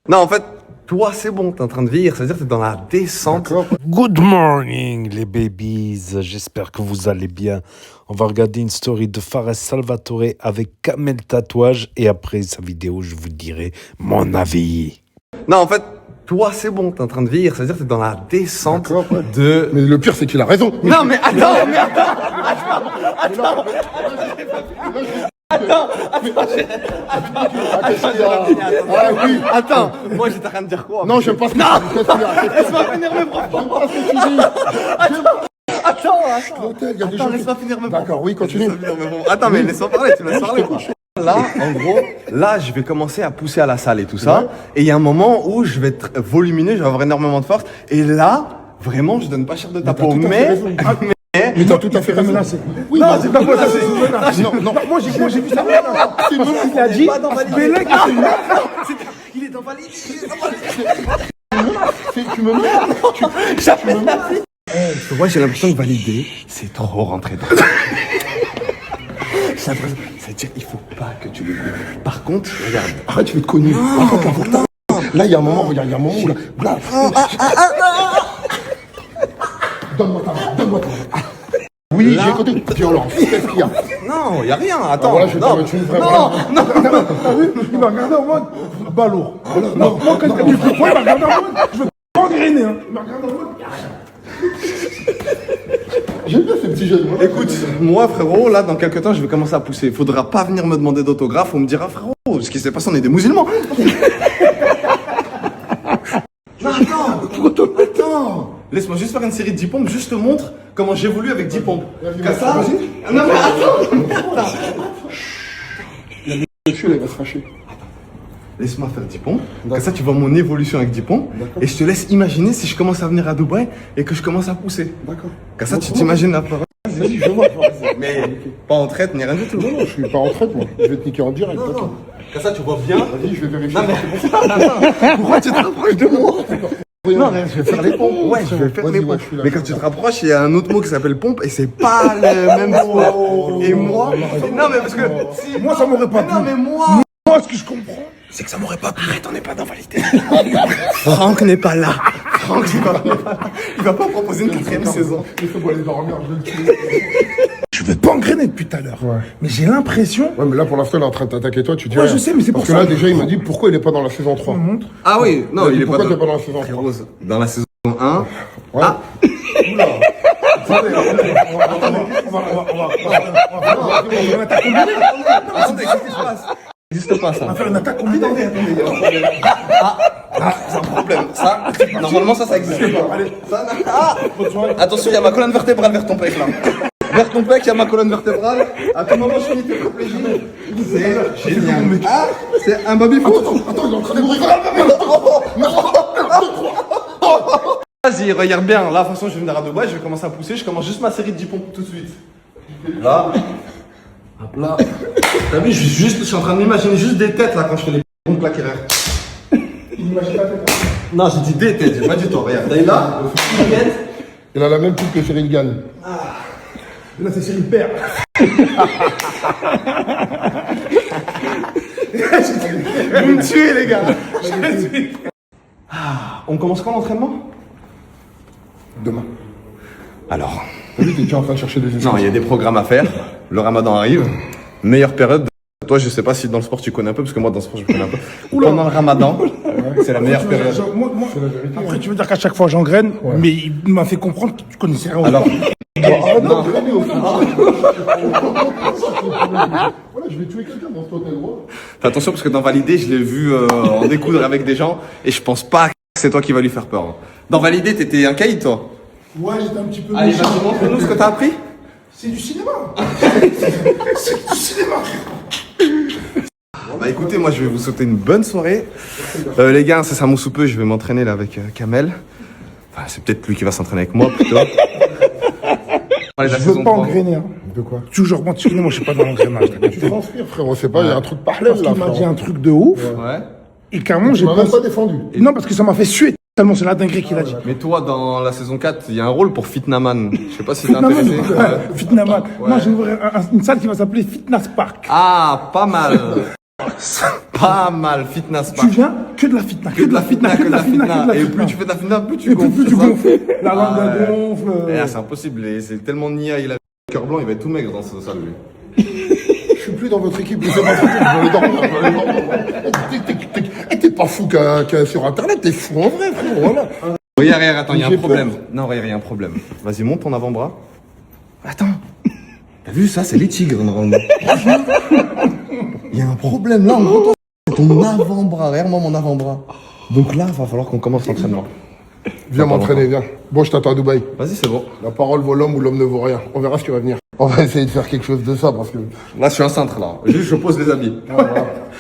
Non, en fait, toi, c'est bon, t'es en train de vieillir, c'est-à-dire que t'es dans la descente. Good morning les babies, j'espère que vous allez bien. On va regarder une story de Fares Salvatore avec Kamel Tatouage et après sa vidéo je vous dirai mon avis. Non, en fait, toi, c'est bon, t'es en train de vieillir, c'est-à-dire que t'es dans la descente de... Mais le pire, c'est qu'il a raison. Non, mais attends. Attends, moi j'étais en train de dire quoi? Non, j'aime pas ce que tu dis. Qu'est-ce qu'il y a? Laisse-moi finir mes propos. J'aime pas ce que tu dis. Attends. L'hôtel, il y a des Attends, gens laisse-moi finir mes propos. D'accord, oui, continue. Attends, mais laisse-moi parler, tu me laisses parler quoi. Là, en gros, là, je vais commencer à pousser à la salle et tout ça. Ouais. Et il y a un moment où je vais être volumineux, je vais avoir énormément de force. Et là, vraiment, je donne pas cher de ta peau. Mais Mais t'as tout à fait raison. Oui, non, mais c'est pas moi, ça, c'est une menace. Non, Moi j'ai vu ça. c'est une menace. Il a dit. pas dans Validé. Mais là, Il est dans Validé. Tu me mets. Tu me mets. Moi, j'ai l'impression que valider, c'est trop rentré dans. C'est-à-dire, il faut pas que tu le goûtes. Par contre, regarde. Arrête, je vais te connu. Là, il y a un moment, regarde, il y a un moment où là. Donne-moi ta main, donne-moi ta main. Oui, j'ai écouté. Violence. Qu'est-ce qu'il y a? Non, y a rien. Attends. Voilà, je vais te non, mettre une vraie. non, non. t'as vu, il m'a regardé en mode ballot. Non, moi quand tu fais quoi, il m'a regardé en mode je veux pas engrainer. Hein. Il m'a regardé en mode. J'aime bien ces petits jeunes. Écoute, moi, frérot, là, dans quelques temps, je vais commencer à pousser. Faudra pas venir me demander d'autographe. On me dira, frérot, ce qui s'est passé, on est des musulmans. Non, attends. Laisse-moi juste faire une série de 10 pompes. Juste te montre comment j'évolue avec 10 pompes. Comme ça. Non, mais attends. Monsieur, il va se fâcher. Laisse-moi faire 10 pompes. Comme ça, tu vois mon évolution avec 10 pompes. Et je te laisse imaginer si je commence à venir à Dubaï et que je commence à pousser. D'accord. Comme ça, tu t'imagines la parole. Vas-y, je vois. Mais pas en traite ni rien du tout. Non, je suis pas en traite, moi. Je vais te niquer en direct. Non, d'accord. non. Comme ça, tu vois bien. Vas-y, je vais vérifier. Non, mais pourquoi tu te rapproches de moi? Non, mais je vais faire les pompes. Ouais, je vais faire les Vas-y, pompes. je suis là. Mais quand tu te rapproches, il y a un autre mot qui s'appelle pompe et c'est pas le même mot. Et moi. Non, mais parce que. Si, Moi, ça m'aurait pas mais non, plu. mais moi. Moi, ce que je comprends, C'est que ça m'aurait pas plu. Arrête, on n'est pas dans validé. Franck n'est pas là. Franck n'est pas là. Il va pas proposer une 4ème saison. Laisse-moi aller dormir, je vais le tuer. je veux pas engrainer depuis tout à l'heure. Ouais. Mais j'ai l'impression. Ouais, mais là, pour l'instant, il est en train de t'attaquer toi, tu dis Ouais, rien. je sais, mais c'est Parce pour que ça. là, déjà, il m'a dit pourquoi il est pas dans la saison 3. On montre. Ah oui, non, il est pas Pourquoi dans. t'es pas dans la saison 3? Frérot, dans la saison 1. Ouais. Ah. Attendez, qu'est-ce qui se passe? Ça n'existe pas ça. On va faire une attaque combinée. C'est un problème. Ça, normalement, ça existe pas. Allez, ça, attention, il y a ma colonne vertébrale vers ton pec là. Vers ton pec, il y a ma colonne vertébrale. À tout moment, je finis tes protégés. C'est génial. Ah, c'est un baby foot. Attends, il est en train de mourir. Vas-y, regarde bien. Là, de toute façon, je vais venir à Dubaï, je vais commencer à pousser. Je commence juste ma série de 10 pompes tout de suite. Là. Hop là. T'as vu, je suis en train de m'imaginer juste des têtes là quand je fais les pompes claqueraires. Non, j'ai dit des têtes, j'ai pas dit toi. Regarde, t'as là, une tête. Il a la même coupe que Cyril Gagne. Là, c'est Cyril Père. Vous me tuez, les gars. On commence quand l'entraînement? Demain. Alors. T'as vu, t'es déjà en train de chercher des Non, il y a des programmes à faire. Le ramadan arrive. Meilleure période. Toi, je sais pas si dans le sport tu connais un peu, parce que moi, dans le sport, je connais un peu. Pendant le ramadan, c'est la meilleure période. Après, tu veux dire qu'à chaque fois j'engraine, mais il m'a fait comprendre que tu connaissais rien. Alors, Non, voilà, je vais tuer quelqu'un dans cet hôtel droit. fais attention, parce que dans Validé, je l'ai vu en découdre avec des gens, et je pense pas que c'est toi qui va lui faire peur. Dans Validé, t'étais un caïd, toi. Ouais, j'étais un petit peu. Allez, vas-y, montre-nous ce que t'as appris. C'est du cinéma. Bah écoutez, moi je vais vous souhaiter une bonne soirée. Les gars, c'est Samou Soupeux, je vais m'entraîner là avec Kamel. Enfin, c'est peut-être lui qui va s'entraîner avec moi plutôt. Je veux pas engrainer. Hein. De quoi? Toujours moi, tu connais, moi je suis pas dans l'engrainage. Tu transpires, frérot, c'est pas, il y a un truc par Parce là, qu'il m'a dit frérot. un truc de ouf. Ouais. Et carrément, Tu j'ai m'as même pas défendu. Non, parce que ça m'a fait suer tellement c'est la dinguerie qu'il a dit. Mais toi, dans la saison 4, il y a un rôle pour Fitnaman. Je sais pas si t'es intéressé. Fitnaman. Non, j'ai ouvert une salle qui va s'appeler Fitness Park. Ah, pas mal. Pas mal, fitness. Tu viens, que de la fitna. Que de la fitna, que de la fitna. Et plus tu fais de la fitna, plus tu gonfles. Plus tu c'est ça gonfles. La langue Ah, elle ouais. gonfle. Eh, c'est impossible, c'est tellement nia, il a le cœur blanc, il va être tout maigre dans ce salle, lui. Je suis plus dans votre équipe, laissez ma photo, je vais dormir, je vais dormir. T'es pas fou sur internet, t'es fou en vrai, frérot, voilà. Regarde, attends, il y a un J'ai problème. Non, regarde, il y a un problème. Vas-y, monte ton avant-bras. Attends. T'as vu ça, c'est les tigres, normalement. Il y a un problème, là, en gros, ton avant-bras, regarde-moi mon avant-bras. Donc là, va falloir qu'on commence l'entraînement. Viens m'entraîner, viens. Bon, je t'attends à Dubaï. Vas-y, c'est bon. La parole vaut l'homme ou l'homme ne vaut rien. On verra ce qui va venir. On va essayer de faire quelque chose de ça parce que. Là, je suis un cintre, là. Juste, je pose les habits.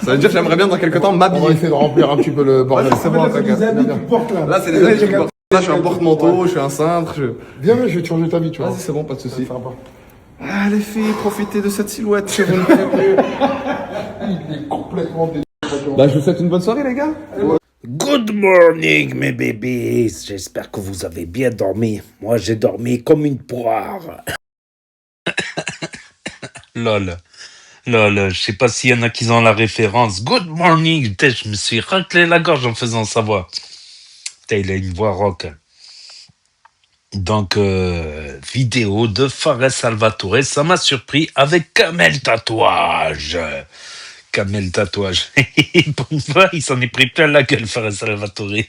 Ça veut dire que j'aimerais bien, dans quelques temps, On va m'habiller. essayer de remplir un petit peu le bordel. Vas-y, c'est bon, C'est t'inquiète. des habits que tu portes là. Là, c'est les habits que je porte. Là, je suis un porte-manteau, je suis un cintre. Viens, je vais te changer ta vie, tu vois. Vas-y, c'est bon, pas de soucis. Ça va pas. Ah, les filles, profitez de cette silhouette. Je vous le promets. Il est complètement dé... Bah, je vous souhaite une bonne soirée, les gars. Good morning, mes bébés. J'espère que vous avez bien dormi. Moi, j'ai dormi comme une poire. Lol. Lol, je sais pas s'il y en a qui ont la référence. Good morning. Putain, je me suis raclé la gorge en faisant sa voix. Putain, il a une voix rock. Donc, vidéo de Fares Salvatore. Ça m'a surpris avec Kamel Tatouage. Kamel Tatouage. Pour une fois, il s'en est pris plein la gueule, Fares Salvatore.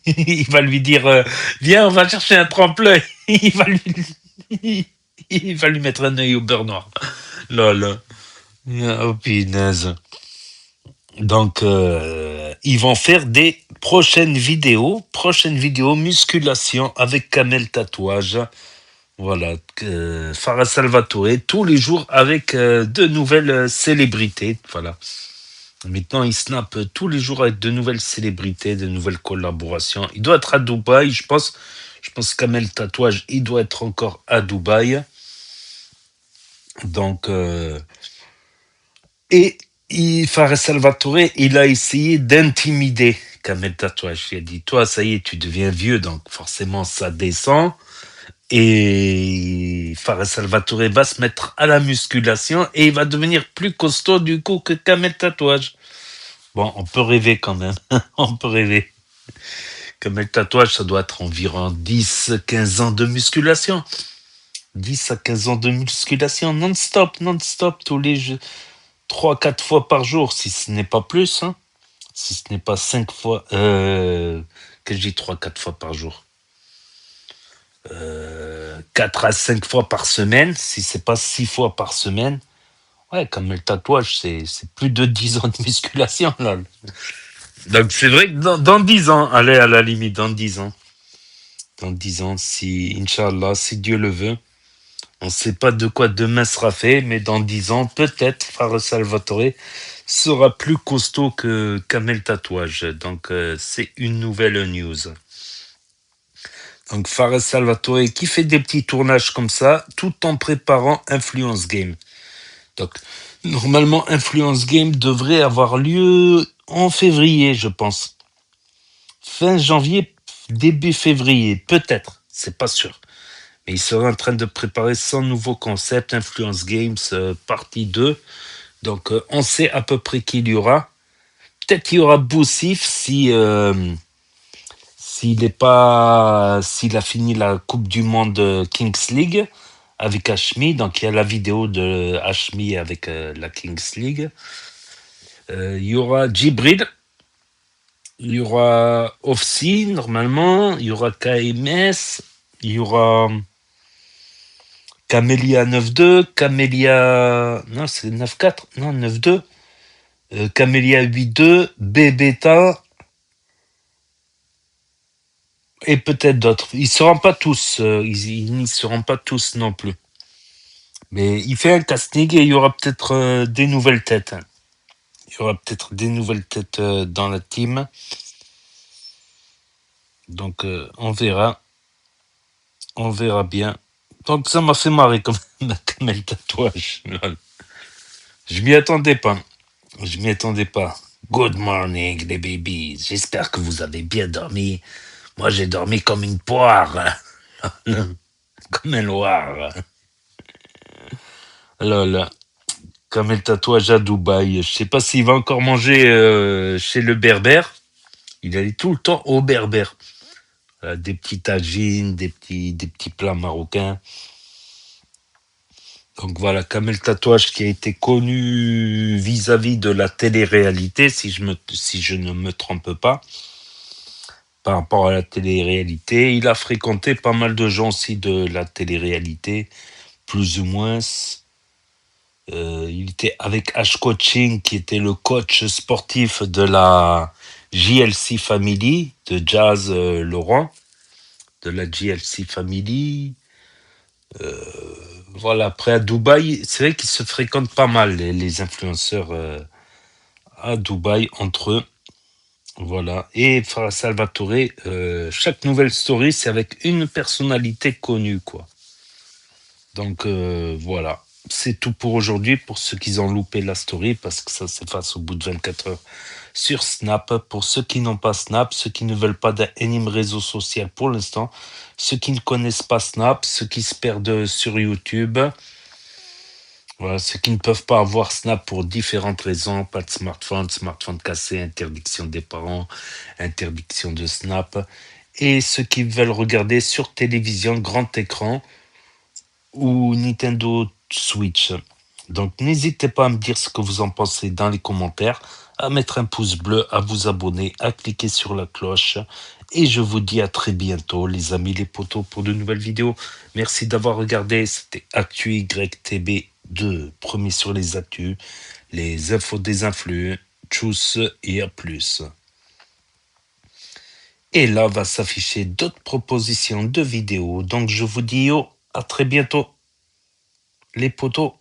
Il va lui dire viens, on va chercher un trempe-l'œil. Il va lui mettre un œil au beurre noir. Lol. Oh punaise. Donc, ils vont faire des prochaines vidéos musculation avec Kamel Tatouage. Voilà, Fares Salvatore, tous les jours avec de nouvelles célébrités. Voilà. Maintenant, il snap tous les jours avec de nouvelles célébrités, de nouvelles collaborations. Il doit être à Dubaï, je pense. Je pense Kamel Tatouage, il doit être encore à Dubaï. Donc, Fares Salvatore, il a essayé d'intimider Kamel Tatouage. Il a dit, toi, ça y est, tu deviens vieux, donc forcément, ça descend. Et Fares Salvatore va se mettre à la musculation et il va devenir plus costaud du coup que Kamel Tatouage. Bon, on peut rêver quand même. On peut rêver. Kamel Tatouage, ça doit être environ 10-15 ans de musculation. 10 à 15 ans de musculation non-stop, tous les jours. 3-4 fois par jour, si ce n'est pas plus. Hein. Si ce n'est pas 5 fois... que je dis 3-4 fois par jour. 4 à 5 fois par semaine, si c'est pas 6 fois par semaine. Ouais, comme le tatouage, c'est plus de 10 ans de musculation, là. Donc c'est vrai que dans 10 ans, allez, à la limite, dans 10 ans. Dans 10 ans, si, Inch'Allah, si Dieu le veut. On ne sait pas de quoi demain sera fait, mais dans 10 ans, peut-être, Fares Salvatore sera plus costaud que Kamel Tatouage. Donc c'est une nouvelle news. Donc Fares Salvatore qui fait des petits tournages comme ça, tout en préparant Influence Game. Donc normalement Influence Game devrait avoir lieu en février, je pense. Fin janvier, début février, peut-être, c'est pas sûr. Mais il sera en train de préparer son nouveau concept, Influence Games partie 2. Donc on sait à peu près qui il y aura. Peut-être qu'il y aura Boussif si... s'il a fini la Coupe du Monde Kings League avec Hashmi, donc il y a la vidéo de Hashmi avec la Kings League. Il y aura Djibril, il y aura Ofsi normalement, il y aura KMS, il y aura Camélia 9-2, Camélia... Non, c'est 9-4, non, 9-2, Camélia 8-2, Bébéta, et peut-être d'autres. Ils ne seront pas tous, ils n'y seront pas tous non plus. Mais il fait un casting et il y aura peut-être des nouvelles têtes. Il y aura peut-être des nouvelles têtes dans la team. Donc on verra. On verra bien. Donc ça m'a fait marrer comme le tatouage. Je m'y attendais pas. Je m'y attendais pas. Good morning les babies. J'espère que vous avez bien dormi. Moi j'ai dormi comme une poire. Comme un loir. Lol. Kamel Tatouage à Dubaï. Je sais pas s'il va encore manger chez le berbère. Il allait tout le temps au berbère. Des petits tagines, des petits plats marocains. Donc voilà, Kamel Tatouage qui a été connu vis-à-vis de la télé-réalité, si je ne me trompe pas, par rapport à la télé-réalité. Il a fréquenté pas mal de gens aussi de la télé-réalité, plus ou moins. Il était avec Ash Coaching, qui était le coach sportif de la JLC Family, de Jazz Laurent, de la JLC Family. Voilà, après à Dubaï, c'est vrai qu'ils se fréquentent pas mal, les influenceurs à Dubaï entre eux. Voilà. Et Farah Salvatore, chaque nouvelle story, c'est avec une personnalité connue, quoi. Donc voilà. C'est tout pour aujourd'hui, pour ceux qui ont loupé la story, parce que ça s'efface au bout de 24 heures sur Snap. Pour ceux qui n'ont pas Snap, ceux qui ne veulent pas d'un énième réseau social pour l'instant, ceux qui ne connaissent pas Snap, ceux qui se perdent sur YouTube, voilà, ceux qui ne peuvent pas avoir Snap pour différentes raisons, pas de smartphone cassé, interdiction des parents, interdiction de Snap, et ceux qui veulent regarder sur télévision, grand écran, ou Nintendo Switch. Donc n'hésitez pas à me dire ce que vous en pensez dans les commentaires, à mettre un pouce bleu, à vous abonner, à cliquer sur la cloche. Et je vous dis à très bientôt les amis, les potos, pour de nouvelles vidéos. Merci d'avoir regardé, c'était Actu YTB2, premier sur les actus, les infos des influx. Tchuss et à plus. Et là va s'afficher d'autres propositions de vidéos. Donc je vous dis à très bientôt. Les potos.